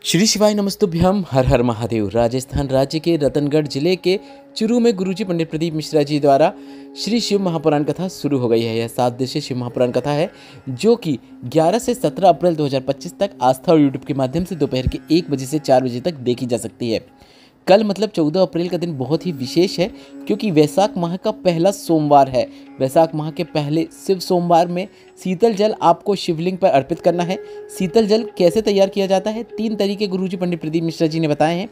श्री शिवाय नमस्तुभ्यम। हर हर महादेव। राजस्थान राज्य के रतनगढ़ जिले के चुरू में गुरुजी पंडित प्रदीप मिश्रा जी द्वारा श्री शिव महापुराण कथा शुरू हो गई है। यह 7 दिवसीय शिव महापुराण कथा है जो कि 11 से 17 अप्रैल 2025 तक आस्था और यूट्यूब के माध्यम से दोपहर के 1 बजे से 4 बजे तक देखी जा सकती है। कल मतलब 14 अप्रैल का दिन बहुत ही विशेष है क्योंकि वैशाख माह का पहला सोमवार है। वैशाख माह के पहले शिव सोमवार में शीतल जल आपको शिवलिंग पर अर्पित करना है। शीतल जल कैसे तैयार किया जाता है, 3 तरीके गुरुजी पंडित प्रदीप मिश्रा जी ने बताए हैं।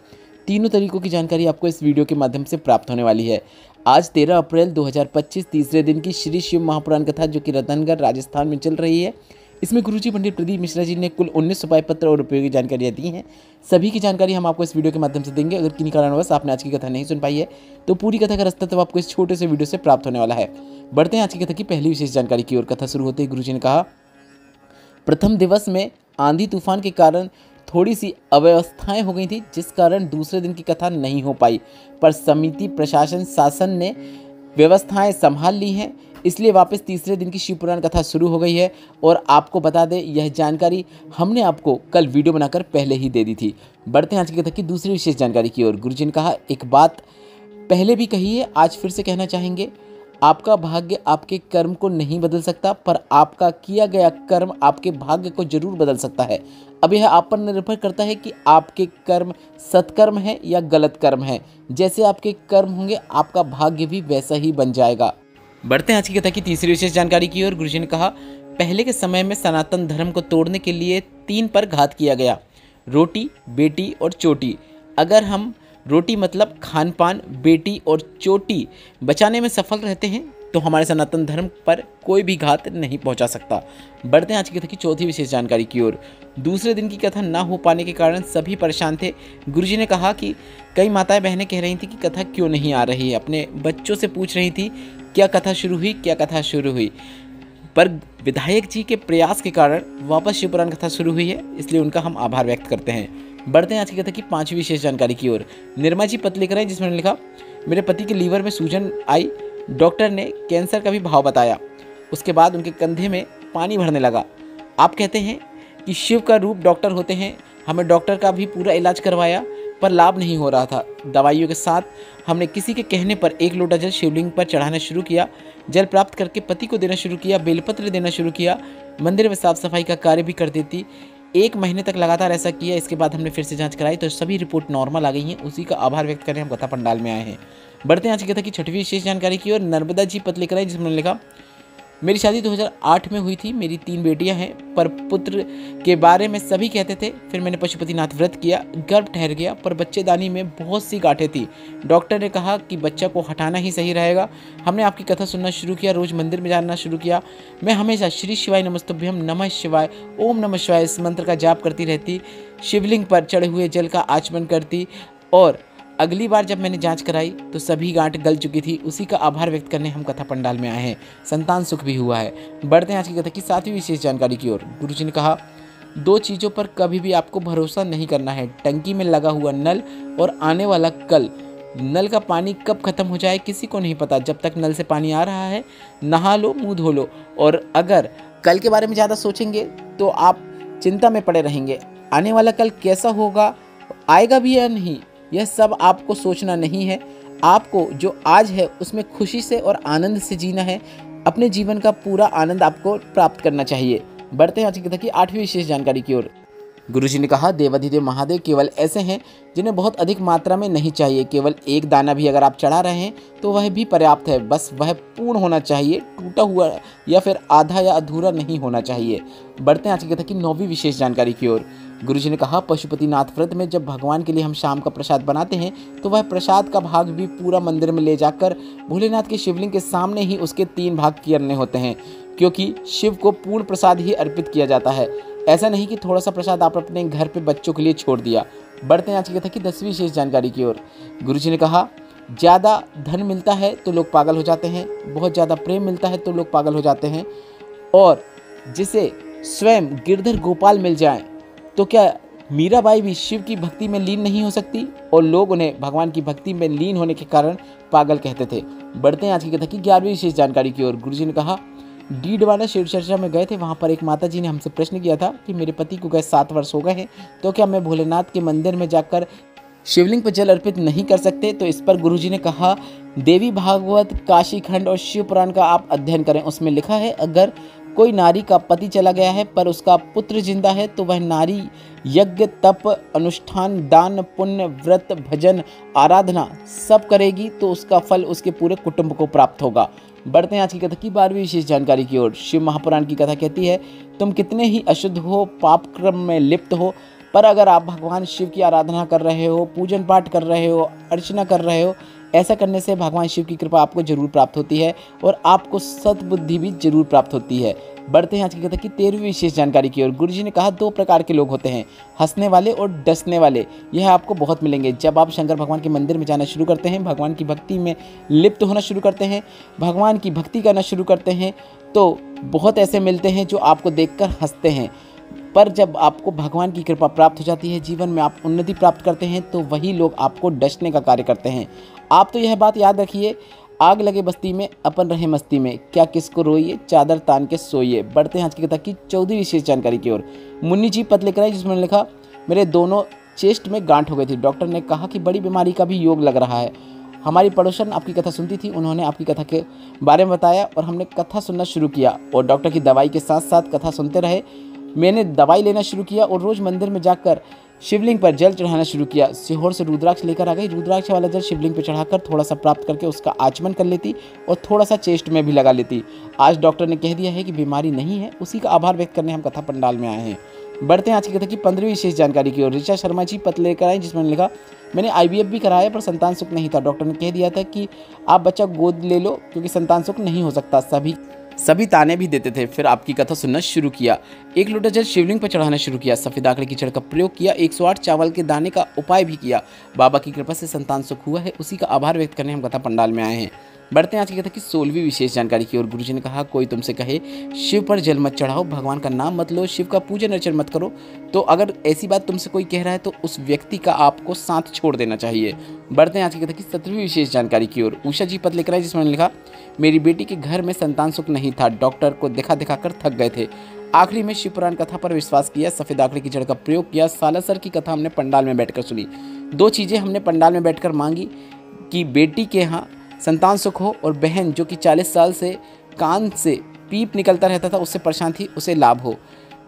तीनों तरीकों की जानकारी आपको इस वीडियो के माध्यम से प्राप्त होने वाली है। आज 13 अप्रैल 2025 तीसरे दिन की श्री शिव महापुराण कथा जो कि रतनगढ़ राजस्थान में चल रही है, इसमें गुरुजी पंडित प्रदीप मिश्रा जी ने कुल 19 उपाय पत्र और उपयोगी जानकारियाँ दी हैं। सभी की जानकारी हम आपको इस वीडियो के माध्यम से देंगे। अगर किन्हीं कारणवश आपने आज की कथा नहीं सुन पाई है तो पूरी कथा का रास्ता तब आपको इस छोटे से वीडियो से प्राप्त होने वाला है। बढ़ते हैं आज की कथा की पहली विशेष जानकारी की ओर। कथा शुरू होते ही गुरुजी ने कहा, प्रथम दिवस में आंधी तूफान के कारण थोड़ी सी अव्यवस्थाएं हो गई थी जिस कारण दूसरे दिन की कथा नहीं हो पाई, पर समिति प्रशासन शासन ने व्यवस्थाएं संभाल ली हैं, इसलिए वापस तीसरे दिन की शिव पुराण कथा शुरू हो गई है। और आपको बता दें, यह जानकारी हमने आपको कल वीडियो बनाकर पहले ही दे दी थी। बढ़ते हैं आज की कथा की दूसरी विशेष जानकारी की ओर। गुरुजी ने कहा, एक बात पहले भी कही है, आज फिर से कहना चाहेंगे, आपका भाग्य आपके कर्म को नहीं बदल सकता, पर आपका किया गया कर्म आपके भाग्य को जरूर बदल सकता है। अब यह आप पर निर्भर करता है कि आपके कर्म सत्कर्म है या गलत कर्म है। जैसे आपके कर्म होंगे आपका भाग्य भी वैसा ही बन जाएगा। बढ़ते हैं आज की कथा की तीसरी विशेष जानकारी की ओर। गुरुजी ने कहा, पहले के समय में सनातन धर्म को तोड़ने के लिए 3 पर घात किया गया, रोटी, बेटी और चोटी। अगर हम रोटी मतलब खान पान, बेटी और चोटी बचाने में सफल रहते हैं तो हमारे सनातन धर्म पर कोई भी घात नहीं पहुंचा सकता। बढ़ते हैं आज की कथा की चौथी विशेष जानकारी की ओर। दूसरे दिन की कथा ना हो पाने के कारण सभी परेशान थे। गुरुजी ने कहा कि कई माताएं बहनें कह रही थी कि कथा क्यों नहीं आ रही है, अपने बच्चों से पूछ रही थी क्या कथा शुरू हुई, क्या कथा शुरू हुई, पर विधायक जी के प्रयास के कारण वापस शिव पुराण कथा शुरू हुई है, इसलिए उनका हम आभार व्यक्त करते हैं। बढ़ते हैं आज की कथा की 5वीं विशेष जानकारी की ओर। निर्मा जी पत्र लिख रहे हैं जिसमें लिखा, मेरे पति के लीवर में सूजन आई, डॉक्टर ने कैंसर का भी भाव बताया, उसके बाद उनके कंधे में पानी भरने लगा। आप कहते हैं कि शिव का रूप डॉक्टर होते हैं, हमें डॉक्टर का भी पूरा इलाज करवाया पर लाभ नहीं हो रहा था। दवाइयों के साथ हमने किसी के कहने पर 1 लोटा जल शिवलिंग पर चढ़ाना शुरू किया, जल प्राप्त करके पति को देना शुरू किया, बेलपत्र देना शुरू किया, मंदिर में साफ सफाई का कार्य भी कर देती। 1 महीने तक लगातार ऐसा किया। इसके बाद हमने फिर से जांच कराई तो सभी रिपोर्ट नॉर्मल आ गई हैं। उसी का आभार व्यक्त करने हम कथा पंडाल में आए हैं। बढ़ते हैं आज की कथा की 6वीं विशेष जानकारी की ओर। नर्मदा जी पत्र लिख रहे हैं जिसमें लिखा, मेरी शादी 2008 में हुई थी, मेरी 3 बेटियां हैं, पर पुत्र के बारे में सभी कहते थे। फिर मैंने पशुपतिनाथ व्रत किया, गर्भ ठहर गया, पर बच्चेदानी में बहुत सी गांठें थी। डॉक्टर ने कहा कि बच्चा को हटाना ही सही रहेगा। हमने आपकी कथा सुनना शुरू किया, रोज मंदिर में जाना शुरू किया। मैं हमेशा श्री शिवाय नमस्तुभ्यम, नमः शिवाय, ओम नमः शिवाय इस मंत्र का जाप करती रहती, शिवलिंग पर चढ़े हुए जल का आचमन करती, और अगली बार जब मैंने जांच कराई तो सभी गांठ गल चुकी थी। उसी का आभार व्यक्त करने हम कथा पंडाल में आए हैं। संतान सुख भी हुआ है। बढ़ते हैं आज की कथा की 7वीं विशेष जानकारी की ओर। गुरुजी ने कहा, 2 चीज़ों पर कभी भी आपको भरोसा नहीं करना है, टंकी में लगा हुआ नल और आने वाला कल। नल का पानी कब खत्म हो जाए किसी को नहीं पता। जब तक नल से पानी आ रहा है नहा लो, मुँह धो लो, और अगर कल के बारे में ज़्यादा सोचेंगे तो आप चिंता में पड़े रहेंगे। आने वाला कल कैसा होगा, आएगा भी या नहीं, यह सब आपको सोचना नहीं है। आपको जो आज है उसमें खुशी से और आनंद से जीना है। अपने जीवन का पूरा आनंद आपको प्राप्त करना चाहिए। बढ़ते हैं आज की कथा की 8वीं विशेष जानकारी की ओर। गुरुजी ने कहा, देवाधिदेव महादेव केवल ऐसे हैं जिन्हें बहुत अधिक मात्रा में नहीं चाहिए। केवल 1 दाना भी अगर आप चढ़ा रहे हैं तो वह भी पर्याप्त है, बस वह पूर्ण होना चाहिए, टूटा हुआ या फिर आधा या अधूरा नहीं होना चाहिए। बढ़ते हैं आज की कथा की 9वीं विशेष जानकारी की ओर। गुरुजी ने कहा, पशुपतिनाथ व्रत में जब भगवान के लिए हम शाम का प्रसाद बनाते हैं तो वह प्रसाद का भाग भी पूरा मंदिर में ले जाकर भोलेनाथ के शिवलिंग के सामने ही उसके 3 भाग करने होते हैं, क्योंकि शिव को पूर्ण प्रसाद ही अर्पित किया जाता है। ऐसा नहीं कि थोड़ा सा प्रसाद आप अपने घर पे बच्चों के लिए छोड़ दिया। बढ़ते हैं आज की कथा की 10वीं विशेष जानकारी की ओर। गुरुजी ने कहा, ज़्यादा धन मिलता है तो लोग पागल हो जाते हैं, बहुत ज़्यादा प्रेम मिलता है तो लोग पागल हो जाते हैं, और जिसे स्वयं गिरधर गोपाल मिल जाए तो क्या मीराबाई भी शिव की भक्ति में लीन नहीं हो सकती, और लोग उन्हें भगवान की भक्ति में लीन होने के कारण पागल कहते थे। बढ़ते हैं आज की कथा की 11वीं विशेष जानकारी की ओर। गुरुजी ने कहा, डीडवाना शिव चर्चा में गए थे। वहाँ पर एक माता जी ने हमसे प्रश्न किया था कि मेरे पति को गए 7 वर्ष हो गए हैं, तो क्या मैं भोलेनाथ के मंदिर में जाकर शिवलिंग पर जल अर्पित नहीं कर सकते? तो इस पर गुरुजी ने कहा, देवी भागवत, काशी खंड और शिव पुराण का आप अध्ययन करें। उसमें लिखा है, अगर कोई नारी का पति चला गया है पर उसका पुत्र जिंदा है तो वह नारी यज्ञ, तप, अनुष्ठान, दान, पुण्य, व्रत, भजन, आराधना सब करेगी तो उसका फल उसके पूरे कुटुंब को प्राप्त होगा। बढ़ते हैं आज की कथा की 12वीं विशेष जानकारी की ओर। शिव महापुराण की कथा कहती है, तुम कितने ही अशुद्ध हो, पाप क्रम में लिप्त हो, पर अगर आप भगवान शिव की आराधना कर रहे हो, पूजन पाठ कर रहे हो, अर्चना कर रहे हो, ऐसा करने से भगवान शिव की कृपा आपको जरूर प्राप्त होती है और आपको सद्बुद्धि भी जरूर प्राप्त होती है। बढ़ते हैं आज की कथा की 13वीं विशेष जानकारी की ओर। गुरुजी ने कहा, 2 प्रकार के लोग होते हैं, हंसने वाले और डसने वाले। यह आपको बहुत मिलेंगे जब आप शंकर भगवान के मंदिर में जाना शुरू करते हैं, भगवान की भक्ति में लिप्त होना शुरू करते हैं, भगवान की भक्ति करना शुरू करते हैं, तो बहुत ऐसे मिलते हैं जो आपको देखकर हंसते हैं। पर जब आपको भगवान की कृपा प्राप्त हो जाती है, जीवन में आप उन्नति प्राप्त करते हैं, तो वही लोग आपको डसने का कार्य करते हैं। आप तो यह बात याद रखिए, आग लगे बस्ती में, अपन रहे मस्ती में, क्या किसको रोइए, चादर तान के सोइए। बढ़ते हैं आज की कथा की 14वीं विशेष जानकारी की ओर। मुन्नी जी पत्र लेकर आए जिसमें लिखा, मेरे दोनों चेस्ट में गांठ हो गई थी। डॉक्टर ने कहा कि बड़ी बीमारी का भी योग लग रहा है। हमारी पड़ोसन आपकी कथा सुनती थी, उन्होंने आपकी कथा के बारे में बताया और हमने कथा सुनना शुरू किया और डॉक्टर की दवाई के साथ साथ कथा सुनते रहे। मैंने दवाई लेना शुरू किया और रोज़ मंदिर में जाकर शिवलिंग पर जल चढ़ाना शुरू किया। सीहोर से रुद्राक्ष लेकर आ गई। रुद्राक्ष वाला जल शिवलिंग पर चढ़ाकर थोड़ा सा प्राप्त करके उसका आचमन कर लेती और थोड़ा सा चेस्ट में भी लगा लेती। आज डॉक्टर ने कह दिया है कि बीमारी नहीं है, उसी का आभार व्यक्त करने हम कथा पंडाल में आए हैं। बढ़ते हैं आज की कथा की 15वीं विशेष जानकारी की ओर। ऋचा शर्मा जी पत्र लेकर आए जिसमें लिखा, मैंने IVF भी कराया पर संतान सुख नहीं था। डॉक्टर ने कह दिया था कि आप बच्चा गोद ले लो क्योंकि संतान सुख नहीं हो सकता। सभी ताने भी देते थे। फिर आपकी कथा सुनना शुरू किया। 1 लोटा जल शिवलिंग पर चढ़ाना शुरू किया। सफेद आंकड़े कीचड़ का प्रयोग किया। 108 चावल के दाने का उपाय भी किया। बाबा की कृपा से संतान सुख हुआ है, उसी का आभार व्यक्त करने हम कथा पंडाल में आए हैं। बढ़ते हैं आज की कथा की 16वीं विशेष जानकारी की ओर। गुरुजी ने कहा, कोई तुमसे कहे शिव पर जल मत चढ़ाओ, भगवान का नाम मत लो, शिव का पूजन अर्चन मत करो, तो अगर ऐसी बात तुमसे कोई कह रहा है तो उस व्यक्ति का आपको साथ छोड़ देना चाहिए। बढ़ते हैं आज की कथा की 17वीं विशेष जानकारी की ओर। उषा जी पत्र लेकर आए जिसमें लिखा, मेरी बेटी के घर में संतान सुख नहीं था, डॉक्टर को दिखा कर थक गए थे। आखिरी में शिव पुराण कथा पर विश्वास किया, सफेद आंकड़े की जड़ का प्रयोग किया। सालासर की कथा हमने पंडाल में बैठकर सुनी। 2 चीज़ें हमने पंडाल में बैठकर मांगी कि बेटी के यहाँ संतान सुख हो और बहन जो कि 40 साल से कान से पीप निकलता रहता था उससे परेशान थी, उसे लाभ हो।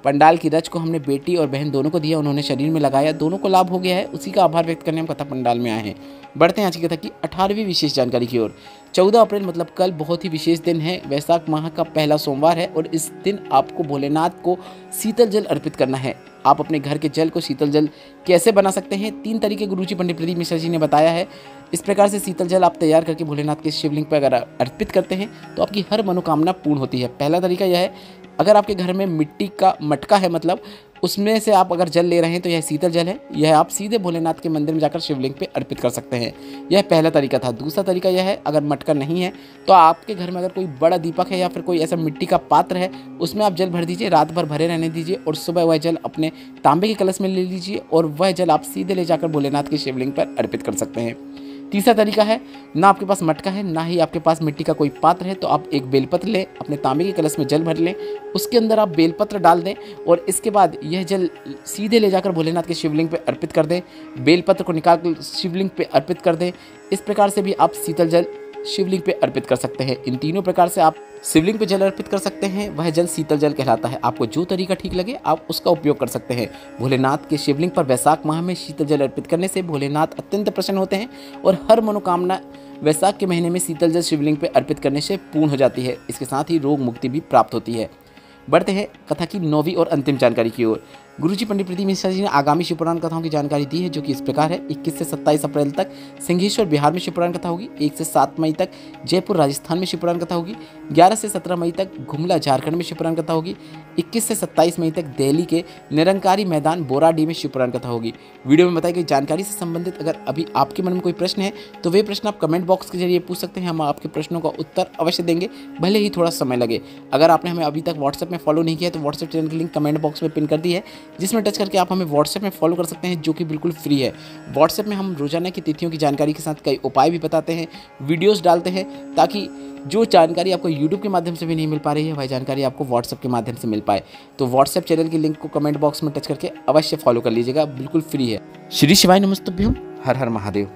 पंडाल की रच को हमने बेटी और बहन दोनों को दिया, उन्होंने शरीर में लगाया, दोनों को लाभ हो गया है, उसी का आभार व्यक्त करने हम कथा पंडाल में आए हैं। बढ़ते हैं आज की कथा की 18वीं विशेष जानकारी की ओर। 14 अप्रैल मतलब कल बहुत ही विशेष दिन है, वैशाख माह का पहला सोमवार है और इस दिन आपको भोलेनाथ को शीतल जल अर्पित करना है। आप अपने घर के जल को शीतल जल कैसे बना सकते हैं? 3 तरीके गुरुजी पंडित प्रदीप मिश्रा जी ने बताया है। इस प्रकार से शीतल जल आप तैयार करके भोलेनाथ के शिवलिंग पर अगर अर्पित करते हैं तो आपकी हर मनोकामना पूर्ण होती है। पहला तरीका यह है, अगर आपके घर में मिट्टी का मटका है, मतलब उसमें से आप अगर जल ले रहे हैं तो यह शीतल जल है, यह आप सीधे भोलेनाथ के मंदिर में जाकर शिवलिंग पे अर्पित कर सकते हैं। यह पहला तरीका था। दूसरा तरीका यह है, अगर मटका नहीं है तो आपके घर में अगर कोई बड़ा दीपक है या फिर कोई ऐसा मिट्टी का पात्र है, उसमें आप जल भर दीजिए, रात भर भरे रहने दीजिए और सुबह वह जल अपने तांबे के कलश में ले लीजिए और वह जल आप सीधे ले जाकर भोलेनाथ के शिवलिंग पर अर्पित कर सकते हैं। तीसरा तरीका है, ना आपके पास मटका है ना ही आपके पास मिट्टी का कोई पात्र है, तो आप एक बेलपत्र लें, अपने तांबे के कलश में जल भर लें, उसके अंदर आप बेलपत्र डाल दें और इसके बाद यह जल सीधे ले जाकर भोलेनाथ के शिवलिंग पे अर्पित कर दें। बेलपत्र को निकाल कर शिवलिंग पे अर्पित कर दें। इस प्रकार से भी आप शीतल जल शिवलिंग पे अर्पित कर सकते हैं। इन तीनों प्रकार से आप शिवलिंग पे जल अर्पित कर सकते हैं, वह जल शीतल जल कहलाता है। आपको जो तरीका ठीक लगे आप उसका उपयोग कर सकते हैं। भोलेनाथ के शिवलिंग पर वैशाख माह में शीतल जल अर्पित करने से भोलेनाथ अत्यंत प्रसन्न होते हैं और हर मनोकामना वैशाख के महीने में शीतल जल शिवलिंग पे अर्पित करने से पूर्ण हो जाती है। इसके साथ ही रोग मुक्ति भी प्राप्त होती है। बढ़ते हैं कथा की 9वीं और अंतिम जानकारी की ओर। गुरुजी पंडित प्रदीप मिश्रा जी ने आगामी शिवपुराण कथाओं की जानकारी दी है, जो कि इस प्रकार है। 21 से 27 अप्रैल तक सिंहेश्वर बिहार में शिवपुराण कथा होगी। 1 से 7 मई तक जयपुर राजस्थान में शिवपुराण कथा होगी। 11 से 17 मई तक घुमला झारखंड में शिवपुराण कथा होगी। 21 से 27 मई तक दिल्ली के निरंकारी मैदान बोराडी में शिवपुराण कथा होगी। वीडियो में बताई गई जानकारी से संबंधित अगर अभी आपके मन में कोई प्रश्न है तो वे प्रश्न आप कमेंट बॉक्स के जरिए पूछ सकते हैं। हम आपके प्रश्नों का उत्तर अवश्य देंगे, भले ही थोड़ा समय लगे। अगर आपने हमें अभी तक व्हाट्सएप में फॉलो नहीं किया तो व्हाट्सएप चैनल की लिंक कमेंट बॉक्स में पिन कर दी है, जिसमें टच करके आप हमें व्हाट्सएप में फॉलो कर सकते हैं, जो कि बिल्कुल फ्री है। व्हाट्सएप में हम रोजाना की तिथियों की जानकारी के साथ कई उपाय भी बताते हैं, वीडियोस डालते हैं, ताकि जो जानकारी आपको यूट्यूब के माध्यम से भी नहीं मिल पा रही है, वही जानकारी आपको व्हाट्सएप के माध्यम से मिल पाए। तो व्हाट्सएप चैनल की लिंक को कमेंट बॉक्स में टच करके अवश्य फॉलो कर लीजिएगा, बिल्कुल फ्री है। श्री शिवाय नमस्तुभ्यम, हर हर महादेव।